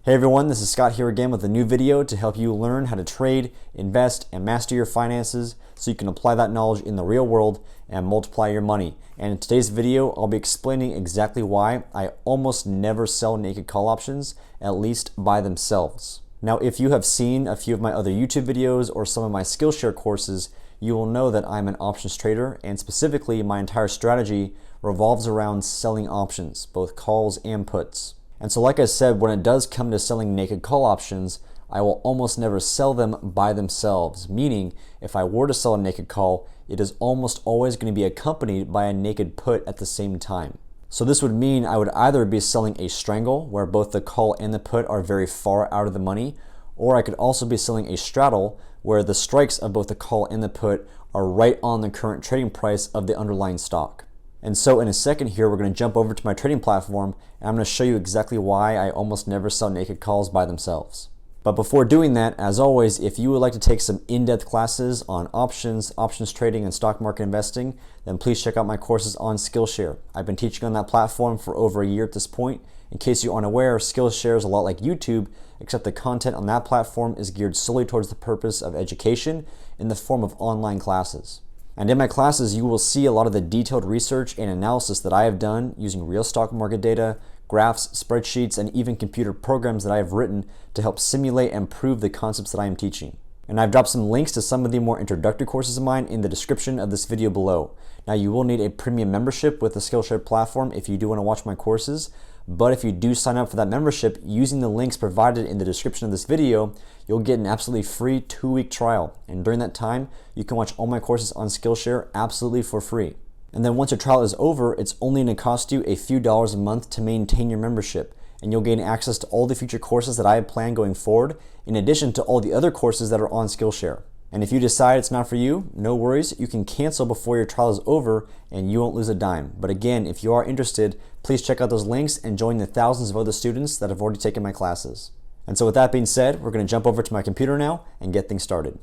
Hey everyone, this is Scott here again with a new video to help you learn how to trade, invest, and master your finances so you can apply that knowledge in the real world and multiply your money. And in today's video, I'll be explaining exactly why I almost never sell naked call options, at least by themselves. Now, if you have seen a few of my other YouTube videos or some of my SKILLSHARE courses, you will know that I'm an options trader, and specifically my entire strategy revolves around selling options, both calls and puts. And so like I said, when it does come to selling naked call options, I will almost never sell them by themselves, meaning if I were to sell a naked call, it is almost always going to be accompanied by a naked put at the same time. So this would mean I would either be selling a strangle, where both the call and the put are very far out of the money, or I could also be selling a straddle, where the strikes of both the call and the put are right on the current trading price of the underlying stock. And so in a second here, we're going to jump over to my trading platform, and I'm going to show you exactly why I almost never sell naked calls by themselves. But before doing that, as always, if you would like to take some in-depth classes on options trading, and stock market investing, then please check out my courses on SKILLSHARE. I've been teaching on that platform for over a year at this point. In case you aren't aware, SKILLSHARE is a lot like YouTube, except the content on that platform is geared solely towards the purpose of education in the form of online classes. And in my classes, you will see a lot of the detailed research and analysis that I have done using real stock market data, graphs, spreadsheets, and even computer programs that I have written to help simulate and prove the concepts that I am teaching. And I've dropped some links to some of the more introductory courses of mine in the description of this video below. Now, you will need a premium membership with the SKILLSHARE platform if you do want to watch my courses, but if you do sign up for that membership using the links provided in the description of this video, you'll get an absolutely free 2-week trial. And during that time, you can watch all my courses on SKILLSHARE absolutely for free. And then once your trial is over, it's only going to cost you a few dollars a month to maintain your membership. And you'll gain access to all the future courses that I have planned going forward, in addition to all the other courses that are on SKILLSHARE. And if you decide it's not for you, no worries, you can cancel before your trial is over and you won't lose a dime. But again, if you are interested, please check out those links and join the thousands of other students that have already taken my classes. And so with that being said, we're going to jump over to my computer now and get things started.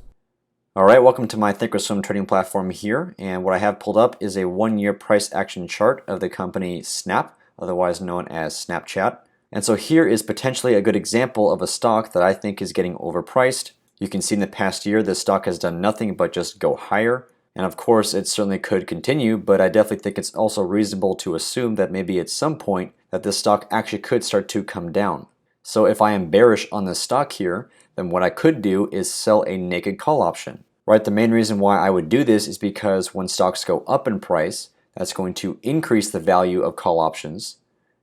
All right, welcome to my Thinkorswim trading platform here. And what I have pulled up is a 1-year price action chart of the company Snap, otherwise known as Snapchat. And so here is potentially a good example of a stock that I think is getting overpriced. You can see in the past year, this stock has done nothing but just go higher. And of course, it certainly could continue, but I definitely think it's also reasonable to assume that maybe at some point that this stock actually could start to come down. So if I am bearish on this stock here, then what I could do is sell a naked call option. Right? The main reason why I would do this is because when stocks go up in price, that's going to increase the value of call options.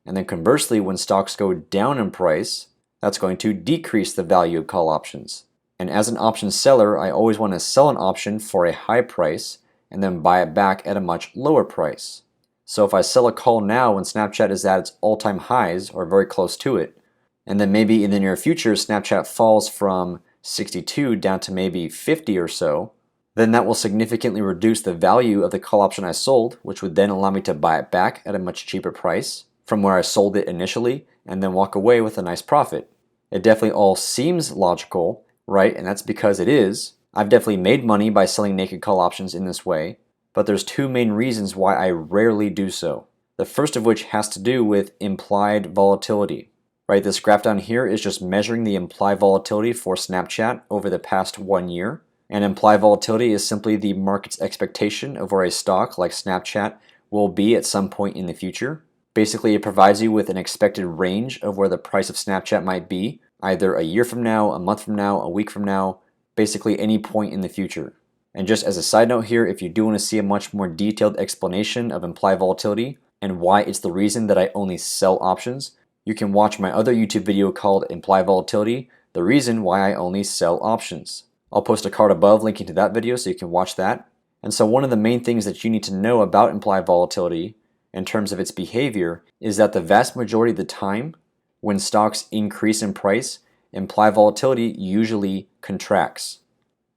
And then conversely, when stocks go down in price, that's going to decrease the value of call options. And as an option seller, I always want to sell an option for a high price and then buy it back at a much lower price. So if I sell a call now when Snapchat is at its all-time highs or very close to it, and then maybe in the near future Snapchat falls from 62 down to maybe 50 or so, then that will significantly reduce the value of the call option I sold, which would then allow me to buy it back at a much cheaper price from where I sold it initially and then walk away with a nice profit. It definitely all seems logical, right? And that's because it is. I've definitely made money by selling naked call options in this way, but there's 2 main reasons why I rarely do so. The first of which has to do with implied volatility. Right, this graph down here is just measuring the implied volatility for Snapchat over the past 1 year. And implied volatility is simply the market's expectation of where a stock like Snapchat will be at some point in the future. Basically, it provides you with an expected range of where the price of Snapchat might be, either a year from now, a month from now, a week from now, basically any point in the future. And just as a side note here, if you do want to see a much more detailed explanation of implied volatility and why it's the reason that I only sell options, you can watch my other YouTube video called Implied Volatility, the reason why I only sell options. I'll post a card above linking to that video so you can watch that. And so one of the main things that you need to know about implied volatility in terms of its behavior is that the vast majority of the time when stocks increase in price, implied volatility usually contracts.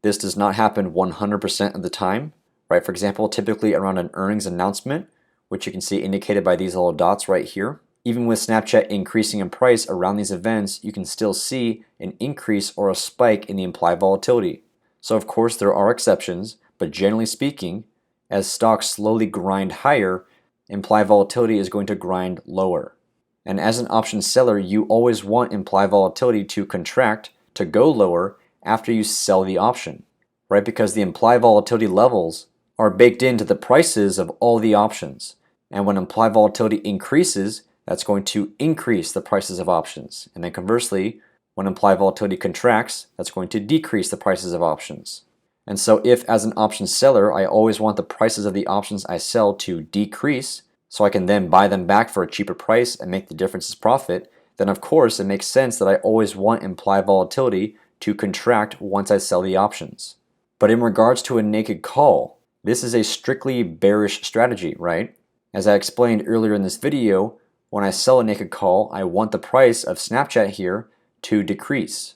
This does not happen 100% of the time, right? For example, typically around an earnings announcement, which you can see indicated by these little dots right here. Even with Snapchat increasing in price around these events, you can still see an increase or a spike in the implied volatility. So of course there are exceptions, but generally speaking, as stocks slowly grind higher, implied volatility is going to grind lower. And as an option seller, you always want implied volatility to contract, to go lower after you sell the option, right? Because the implied volatility levels are baked into the prices of all the options. And when implied volatility increases, that's going to increase the prices of options. And then conversely, when implied volatility contracts, that's going to decrease the prices of options. And so if as an option seller, I always want the prices of the options I sell to decrease, so I can then buy them back for a cheaper price and make the difference as profit, then of course it makes sense that I always want implied volatility to contract once I sell the options. But in regards to a naked call, this is a strictly bearish strategy, right? As I explained earlier in this video, when I sell a naked call, I want the price of Snapchat here to decrease.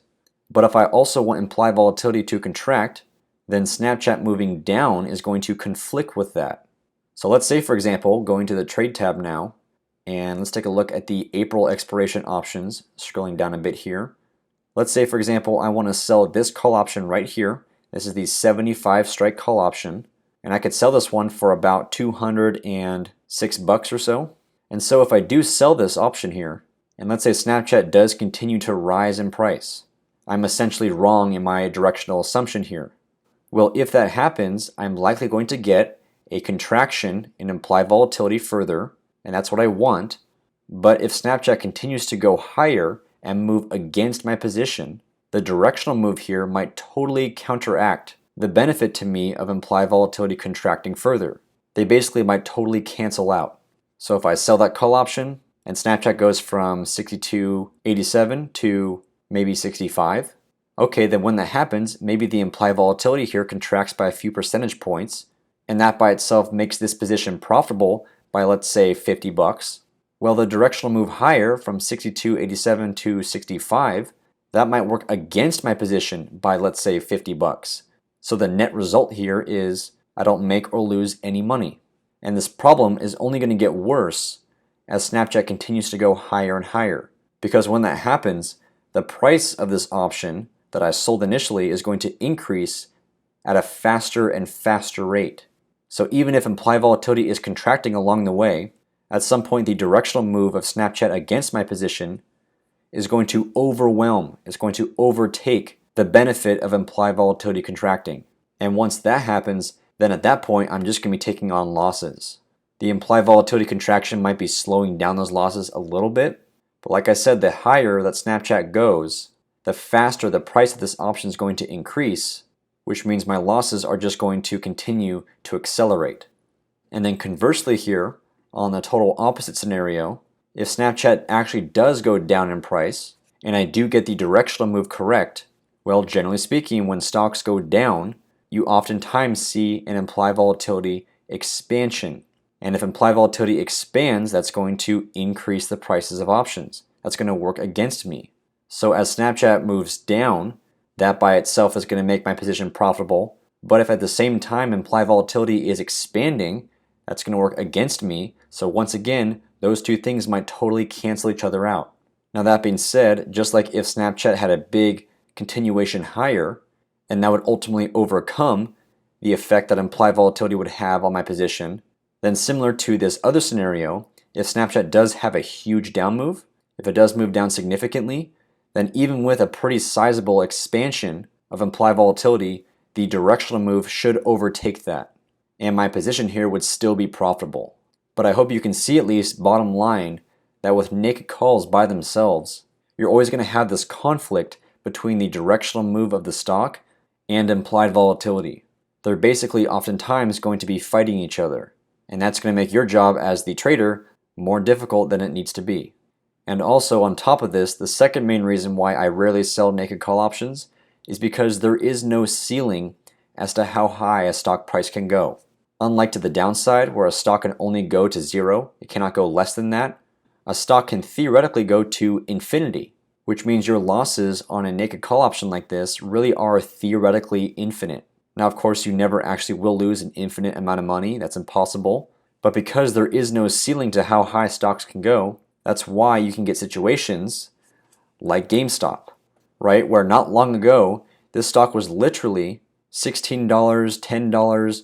But if I also want implied volatility to contract, then Snapchat moving down is going to conflict with that. So let's say, for example, going to the trade tab now, and let's take a look at the April expiration options, scrolling down a bit here. Let's say, for example, I want to sell this call option right here. This is the 75 strike call option, and I could sell this one for about $206 or so. And so if I do sell this option here, and let's say Snapchat does continue to rise in price, I'm essentially wrong in my directional assumption here. Well, if that happens, I'm likely going to get a contraction in implied volatility further, and that's what I want. But if Snapchat continues to go higher and move against my position, the directional move here might totally counteract the benefit to me of implied volatility contracting further. They basically might totally cancel out. So if I sell that call option and Snapchat goes from 62.87 to maybe 65, okay, then when that happens, maybe the implied volatility here contracts by a few percentage points, and that by itself makes this position profitable by, let's say, $50. Well, the directional move higher from 62.87 to 65, that might work against my position by, let's say, $50. So the net result here is I don't make or lose any money. And this problem is only going to get worse as Snapchat continues to go higher and higher. Because when that happens, the price of this option that I sold initially is going to increase at a faster and faster rate. So even if implied volatility is contracting along the way, at some point the directional move of Snapchat against my position is going to overwhelm, is going to overtake the benefit of implied volatility contracting. And once that happens, then at that point I'm just going to be taking on losses. The implied volatility contraction might be slowing down those losses a little bit, but like I said, the higher that Snapchat goes, the faster the price of this option is going to increase, which means my losses are just going to continue to accelerate. And then conversely here, on the total opposite scenario, if Snapchat actually does go down in price, and I do get the directional move correct, well, generally speaking, when stocks go down, you oftentimes see an implied volatility expansion. And if implied volatility expands, that's going to increase the prices of options. That's going to work against me. So as Snapchat moves down, that by itself is going to make my position profitable. But if at the same time implied volatility is expanding, that's going to work against me. So once again, those two things might totally cancel each other out. Now that being said, just like if Snapchat had a big continuation higher, and that would ultimately overcome the effect that implied volatility would have on my position, then similar to this other scenario, if Snapchat does have a huge down move, if it does move down significantly, then even with a pretty sizable expansion of implied volatility, the directional move should overtake that. And my position here would still be profitable. But I hope you can see at least bottom line that with naked calls by themselves, you're always going to have this conflict between the directional move of the stock and implied volatility. They're basically oftentimes going to be fighting each other. And that's going to make your job as the trader more difficult than it needs to be. And also on top of this, the second main reason why I rarely sell naked call options is because there is no ceiling as to how high a stock price can go. Unlike to the downside, where a stock can only go to zero, it cannot go less than that, a stock can theoretically go to infinity, which means your losses on a naked call option like this really are theoretically infinite. Now, of course, you never actually will lose an infinite amount of money. That's impossible. But because there is no ceiling to how high stocks can go, that's why you can get situations like GameStop, right? Where not long ago, this stock was literally $16, $10,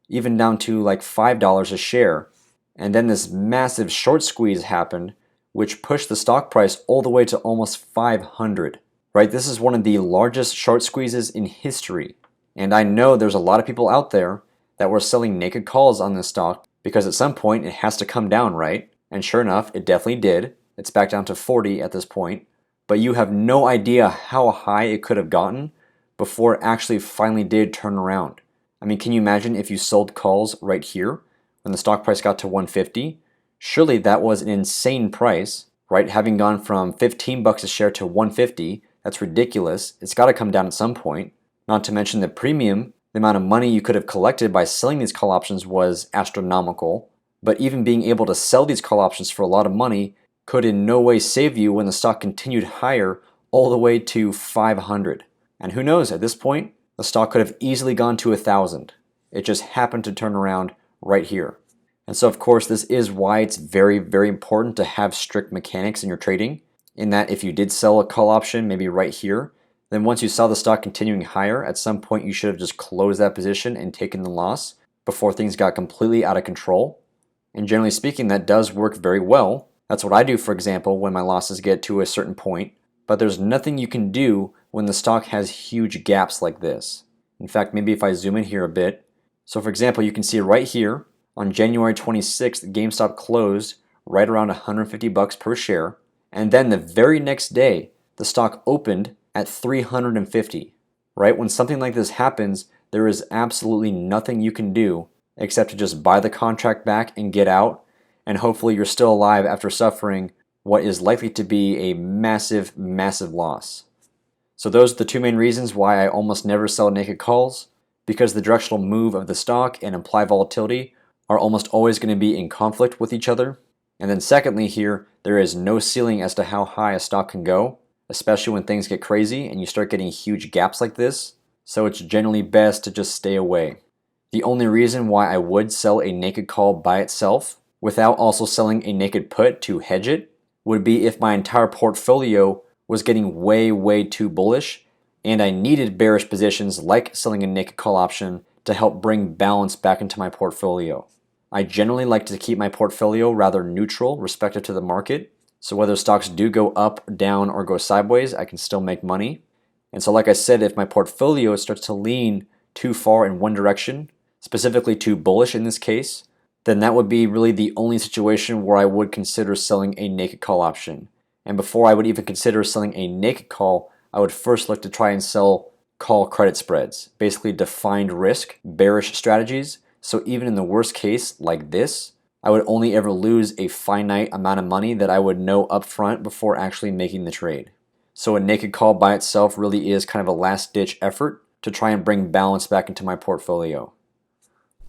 even down to like $5 a share. And then this massive short squeeze happened which pushed the stock price all the way to almost 500. Right? This is one of the largest short squeezes in history. And I know there's a lot of people out there that were selling naked calls on this stock because at some point it has to come down, right? And sure enough, it definitely did. It's back down to 40 at this point. But you have no idea how high it could have gotten before it actually finally did turn around. I mean, can you imagine if you sold calls right here when the stock price got to 150? Surely that was an insane price, right? Having gone from 15 bucks a share to 150, that's ridiculous. It's got to come down at some point. Not to mention the premium, the amount of money you could have collected by selling these call options was astronomical. But even being able to sell these call options for a lot of money could in no way save you when the stock continued higher all the way to 500. And who knows, at this point, the stock could have easily gone to 1,000. It just happened to turn around right here. And so of course, this is why it's very, very important to have strict mechanics in your trading, in that if you did sell a call option, maybe right here, then once you saw the stock continuing higher, at some point you should have just closed that position and taken the loss before things got completely out of control. And generally speaking, that does work very well. That's what I do, for example, when my losses get to a certain point. But there's nothing you can do when the stock has huge gaps like this. In fact, maybe if I zoom in here a bit. So for example, you can see right here on January 26th, GameStop closed right around 150 bucks per share. And then the very next day, the stock opened at 350, right? When something like this happens, there is absolutely nothing you can do except to just buy the contract back and get out, and hopefully you're still alive after suffering what is likely to be a massive, massive loss. So those are the two main reasons why I almost never sell naked calls, because the directional move of the stock and implied volatility are almost always going to be in conflict with each other. And then secondly here, there is no ceiling as to how high a stock can go, especially when things get crazy and you start getting huge gaps like this. So it's generally best to just stay away. The only reason why I would sell a naked call by itself without also selling a naked put to hedge it would be if my entire portfolio was getting way, way too bullish and I needed bearish positions like selling a naked call option to help bring balance back into my portfolio. I generally like to keep my portfolio rather neutral respective to the market. So whether stocks do go up, down, or go sideways, I can still make money. And so like I said, if my portfolio starts to lean too far in one direction, specifically too bullish in this case, then that would be really the only situation where I would consider selling a naked call option. And before I would even consider selling a naked call, I would first look to try and sell call credit spreads, basically defined risk, bearish strategies. So even in the worst case like this, I would only ever lose a finite amount of money that I would know upfront before actually making the trade. So a naked call by itself really is kind of a last-ditch effort to try and bring balance back into my portfolio.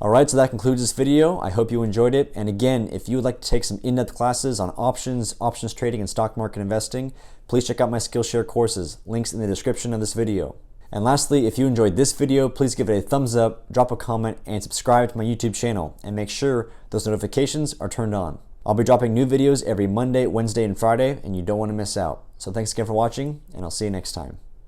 Alright, so that concludes this video. I hope you enjoyed it. And again, if you would like to take some in-depth classes on options trading, and stock market investing, please check out my SKILLSHARE courses. Links in the description of this video. And lastly, if you enjoyed this video, please give it a thumbs up, drop a comment, and subscribe to my YouTube channel. And make sure those notifications are turned on. I'll be dropping new videos every Monday, Wednesday, and Friday, and you don't want to miss out. So thanks again for watching, and I'll see you next time.